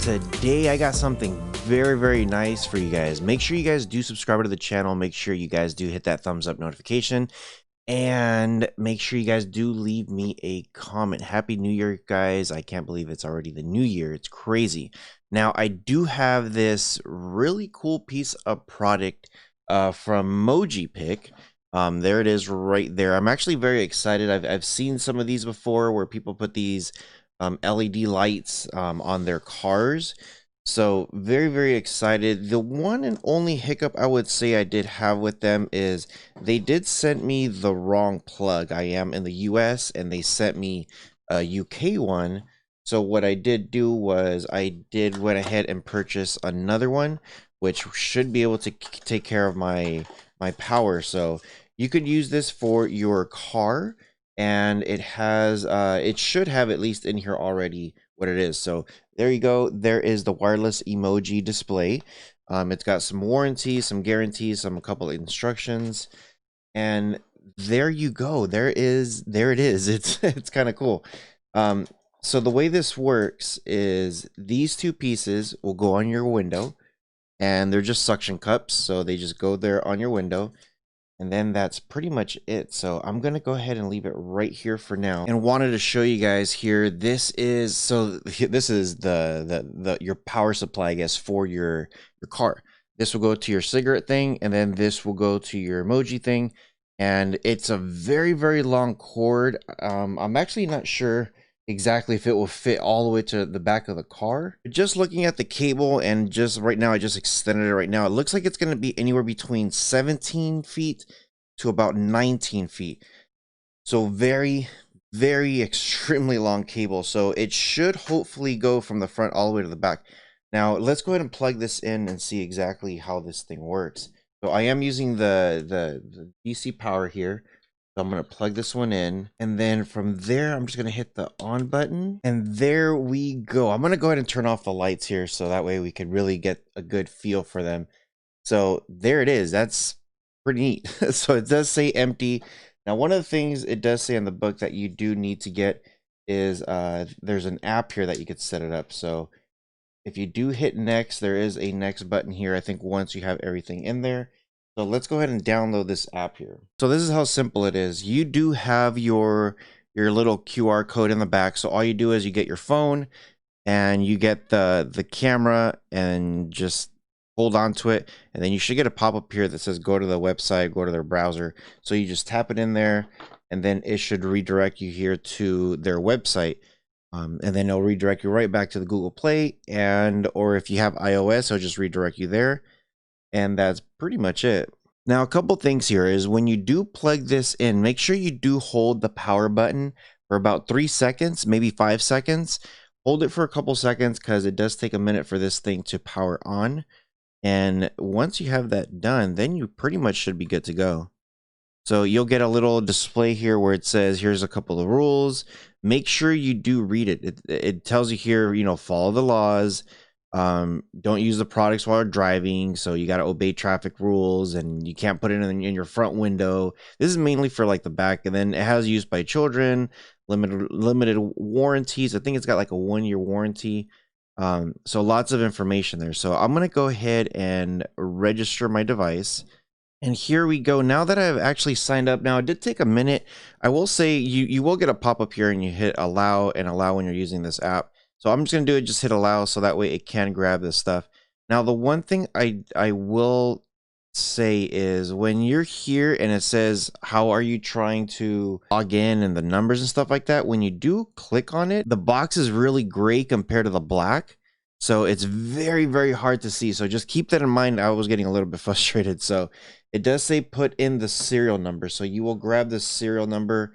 Today I got something very nice for you guys. Make sure you guys do subscribe to the channel. Make sure you guys do hit that thumbs up notification, and make sure you guys do leave me a comment. Happy New Year, guys. I can't believe it's already the new year. It's crazy. Now I do have this really cool piece of product from Mojipic. There it is right there. I'm actually very excited. I've seen some of these before where people put these LED lights on their cars. So very excited. The one and only hiccup I would say I did have with them is they did send me the wrong plug. I am in the US and they sent me a UK one. So what I did do was I went ahead and purchase another one, which should be able to take care of my power. So you could use this for your car, and it has it should have at least in here already what it is. So there you go. There is the wireless emoji display. It's got some warranties, some guarantees, a couple of instructions, and there you go. There it is. It's kind of cool. So the way this works is these two pieces will go on your window, and they're just suction cups, so they just go there on your window. And then that's pretty much it. So I'm going to go ahead and leave it right here for now, and wanted to show you guys here. This is the your power supply, I guess, for your car. This will go to your cigarette thing, and then this will go to your emoji thing. And it's a very long cord. I'm actually not sure exactly if it will fit all the way to the back of the car. Just looking at the cable, and just right now I just extended it right now, it looks like it's going to be anywhere between 17 feet to about 19 feet. So very extremely long cable. So it should hopefully go from the front all the way to the back. Now let's go ahead and plug this in and see exactly how this thing works. So I am using the DC power here. So I'm going to plug this one in, and then from there, I'm just going to hit the on button, and there we go. I'm going to go ahead and turn off the lights here, so that way we could really get a good feel for them. So there it is. That's pretty neat. So it does say empty. Now, one of the things it does say in the book that you do need to get is there's an app here that you could set it up. So if you do hit next, there is a next button here, I think, once you have everything in there. So let's go ahead and download this app here. So this is how simple it is. You do have your little QR code in the back. So all you do is you get your phone, and you get the camera, and just hold on to it. And then you should get a pop-up here that says go to the website, go to their browser. So you just tap it in there, and then it should redirect you here to their website. And then it'll redirect you right back to the Google Play, or if you have iOS, it'll just redirect you there. And that's pretty much it. Now, a couple things here is when you do plug this in, make sure you do hold the power button for about 3 seconds, maybe 5 seconds. Hold it for a couple seconds, because it does take a minute for this thing to power on. And once you have that done, then you pretty much should be good to go. So you'll get a little display here where it says, here's a couple of rules. Make sure you do read it. It tells you here, follow the laws. Don't use the products while you're driving, so you got to obey traffic rules, and you can't put it in your front window. This is mainly for like the back, and then it has used by children, limited warranties. I think it's got like a 1-year warranty. So lots of information there. So I'm going to go ahead and register my device. And here we go. Now that I've actually signed up, now it did take a minute. I will say you will get a pop-up here, and you hit allow when you're using this app. So I'm just going to do it, just hit allow, so that way it can grab this stuff. Now, the one thing I will say is when you're here and it says, how are you trying to log in, and the numbers and stuff like that, when you do click on it, the box is really gray compared to the black. So it's very hard to see. So just keep that in mind. I was getting a little bit frustrated. So it does say put in the serial number. So you will grab the serial number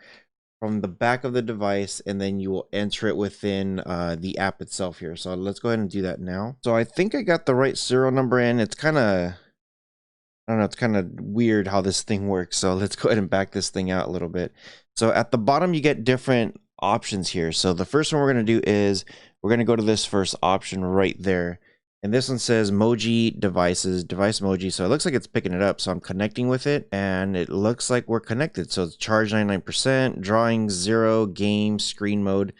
from the back of the device, and then you will enter it within the app itself here. So let's go ahead and do that now. So I think I got the right serial number in. It's kind of, I don't know, it's kind of weird how this thing works. So let's go ahead and back this thing out a little bit. So at the bottom, you get different options here. So the first one we're going to do is we're going to go to this first option right there. And this one says Moji devices, device Moji. So it looks like it's picking it up. So I'm connecting with it, and it looks like we're connected. So it's charge 99%, drawing 0, game, screen mode.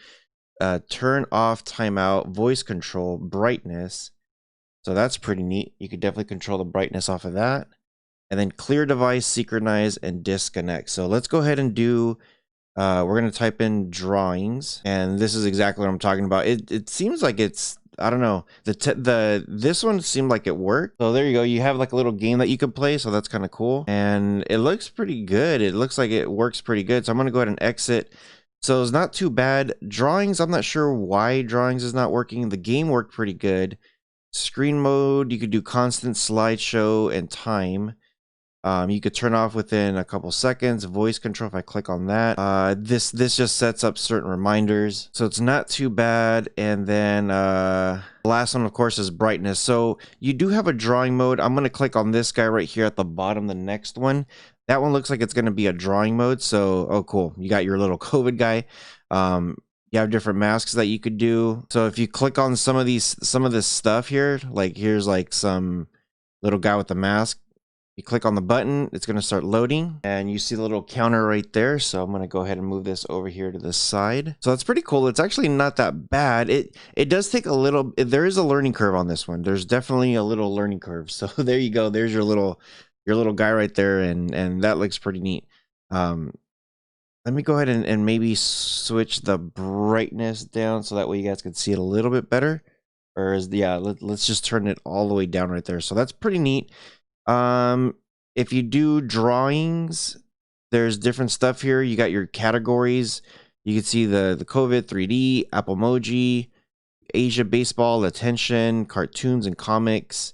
turn off timeout, voice control, brightness. So that's pretty neat. You could definitely control the brightness off of that. And then clear device, synchronize, and disconnect. So let's go ahead and do, we're going to type in drawings. And this is exactly what I'm talking about. It seems like it's, I don't know, this one seemed like it worked. So there you go. You have like a little game that you could play. So that's kind of cool. And it looks pretty good. It looks like it works pretty good. So I'm going to go ahead and exit. So it's not too bad. Drawings, I'm not sure why drawings is not working. The game worked pretty good. Screen mode, you could do constant slideshow and time. You could turn off within a couple seconds. Voice control, if I click on that, this just sets up certain reminders, so it's not too bad. And then the last one, of course, is brightness. So you do have a drawing mode. I'm going to click on this guy right here at the bottom, the next one. That one looks like it's going to be a drawing mode. So, oh cool, you got your little COVID guy. You have different masks that you could do. So if you click on some of this stuff here, like here's like some little guy with the mask. You click on the button, it's going to start loading, and you see the little counter right there. So I'm going to go ahead and move this over here to the side. So that's pretty cool. It's actually not that bad. It does take a little, there is a learning curve on this one. There's definitely a little learning curve. So there you go. There's your little guy right there, and that looks pretty neat. Let me go ahead and maybe switch the brightness down so that way you guys can see it a little bit better. Or yeah, let's just turn it all the way down right there. So that's pretty neat. If you do drawings, there's different stuff here. You got your categories. You can see the COVID, 3D, Apple Moji, Asia baseball, attention, cartoons and comics.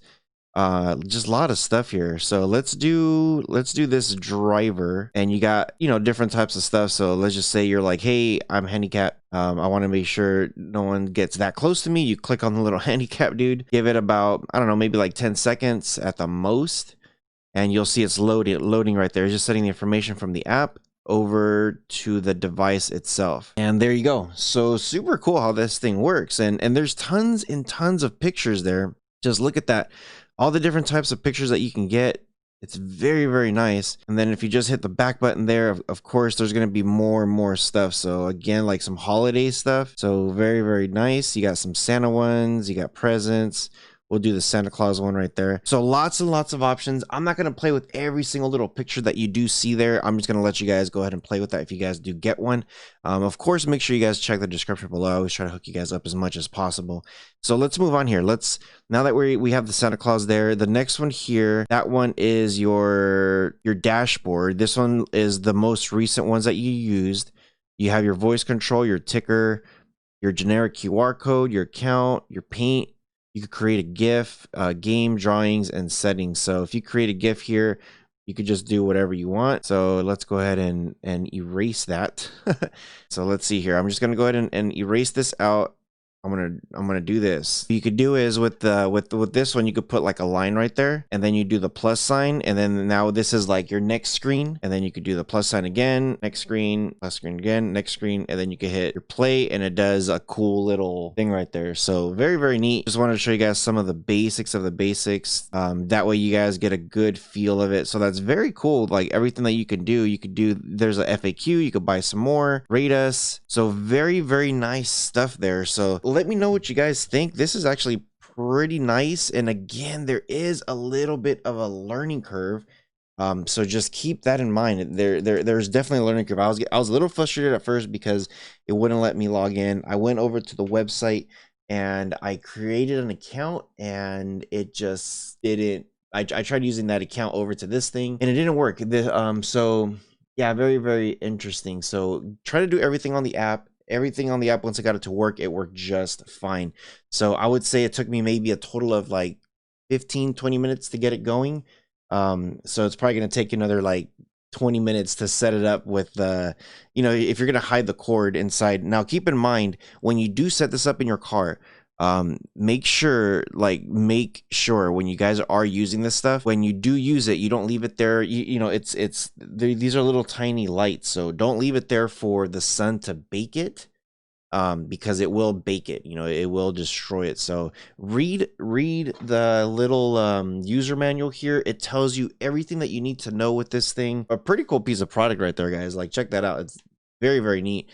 Just a lot of stuff here. So let's do this driver, and you got, you know, different types of stuff. So let's just say you're like, hey, I'm handicapped. I want to make sure no one gets that close to me. You click on the little handicap dude, give it about, I don't know, maybe like 10 seconds at the most, and you'll see it's loading right there. It's just setting the information from the app over to the device itself. And there you go. So super cool how this thing works. And there's tons and tons of pictures there. Just look at that. All the different types of pictures that you can get. It's very, very nice. And then if you just hit the back button there, of course, there's going to be more and more stuff. So again, like some holiday stuff. So very, very nice. You got some Santa ones. You got presents. We'll do the Santa Claus one right there. So lots and lots of options. I'm not going to play with every single little picture that you do see there. I'm just going to let you guys go ahead and play with that if you guys do get one. Of course, make sure you guys check the description below. I always try to hook you guys up as much as possible. So let's move on here. Now that we have the Santa Claus there, the next one here, that one is your dashboard. This one is the most recent ones that you used. You have your voice control, your ticker, your generic QR code, your account, your paint. You could create a GIF, game, drawings, and settings. So if you create a GIF here, you could just do whatever you want. So let's go ahead and erase that. So let's see here. I'm just gonna go ahead and erase this out. I'm gonna do this. What you could do is with this one, you could put like a line right there, and then you do the plus sign, and then now this is like your next screen, and then you could do the plus sign again, next screen, plus screen again, next screen, and then you can hit your play, and it does a cool little thing right there. So very, very neat. Just wanted to show you guys some of the basics of the basics. That way you guys get a good feel of it. So that's very cool. Like everything that you can do, there's a FAQ, you could buy some more, rate us. So very, very nice stuff there. So let me know what you guys think. This is actually pretty nice. And again, there is a little bit of a learning curve. So just keep that in mind. There's definitely a learning curve. I was a little frustrated at first because it wouldn't let me log in. I went over to the website and I created an account, and it just didn't. I tried using that account over to this thing, and it didn't work. So yeah, very, very interesting. So try to do everything on the app. Everything on the app, once I got it to work, it worked just fine. So I would say it took me maybe a total of like 15-20 minutes to get it going. So it's probably going to take another like 20 minutes to set it up with you know, if you're going to hide the cord inside. Now keep in mind, when you do set this up in your car, make sure when you guys are using this stuff, when you do use it, you don't leave it there. You know, these are little tiny lights, so don't leave it there for the sun to bake it, because it will bake it. You know, it will destroy it. So read the little user manual here. It tells you everything that you need to know with this thing. A pretty cool piece of product right there, guys. Like, check that out. It's very, very neat.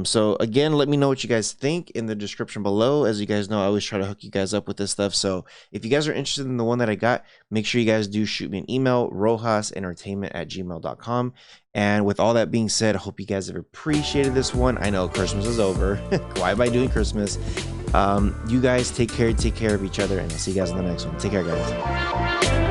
So again, let me know what you guys think in the description below. As you guys know, I always try to hook you guys up with this stuff. So if you guys are interested in the one that I got, make sure you guys do shoot me an email, rohasentertainment@gmail.com. And with all that being said, I hope you guys have appreciated this one. I know Christmas is over. Why am I doing Christmas? You guys take care of each other, and I'll see you guys in the next one. Take care, guys.